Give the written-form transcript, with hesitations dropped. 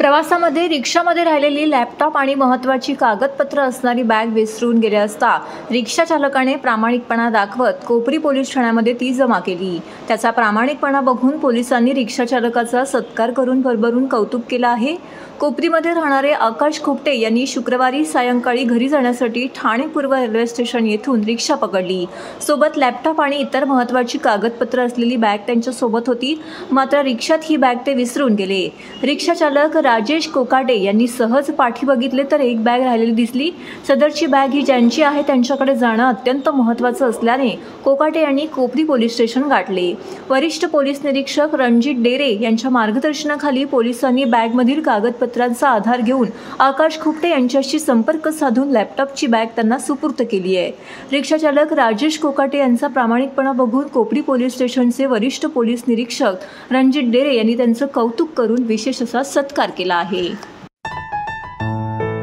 प्रवासामध्ये रिक्षामध्ये राहिलेली लॅपटॉप आणि महत्त्वाची कागदपत्र असणारी बॅग विसरून गेले असता रिक्षा चालकाने प्रामाणिकपणा दाखवत कोपरी पोलीस ठाण्यामध्ये ती जमा केली। त्याचा प्रामाणिकपणा बघून पोलिसांनी रिक्षा चालकाचा सत्कार करून भरभरून कौतुक केलं आहे। कोपरीमध्ये राहणारे आकाश खोपटे यांनी शुक्रवारी सायंकाळी घरी जाण्यासाठी ठाणे पूर्व रेल्वे स्टेशन येथून रिक्षा पकडली। सोबत लॅपटॉप आणि इतर महत्त्वाची कागदपत्र असलेली बॅग त्यांच्या सोबत होती, मात्र रिक्षात ही बॅग ते विसरून गेले। रिक्षा चालक राजेश कोकाटे यांनी सहज पाठी बघितले तर एक बॅग राहिलेली दिसली। सदरची बॅग ही ज्यांची आहे त्यांच्याकडे जाणं अत्यंत महत्त्वाचं असल्याने कोकाटे यांनी कोपरी पोलीस स्टेशन गाठले। वरिष्ठ पोलीस निरीक्षक रणजित डेरे यांच्या मार्गदर्शनाखाली पोलिसांनी बॅगमधील कागदपत्रांचा आधार घेऊन आकाश खोपटे यांच्याशी संपर्क साधून लॅपटॉपची बॅग त्यांना सुपूर्द केली आहे। रिक्षा चालक राजेश कोकाटे यांचा प्रामाणिकपणा बघून कोपरी पोलीस स्टेशनचे वरिष्ठ पोलीस निरीक्षक रणजित डेरे यांनी त्यांचं कौतुक करून विशेष असा सत्कार केला आहे।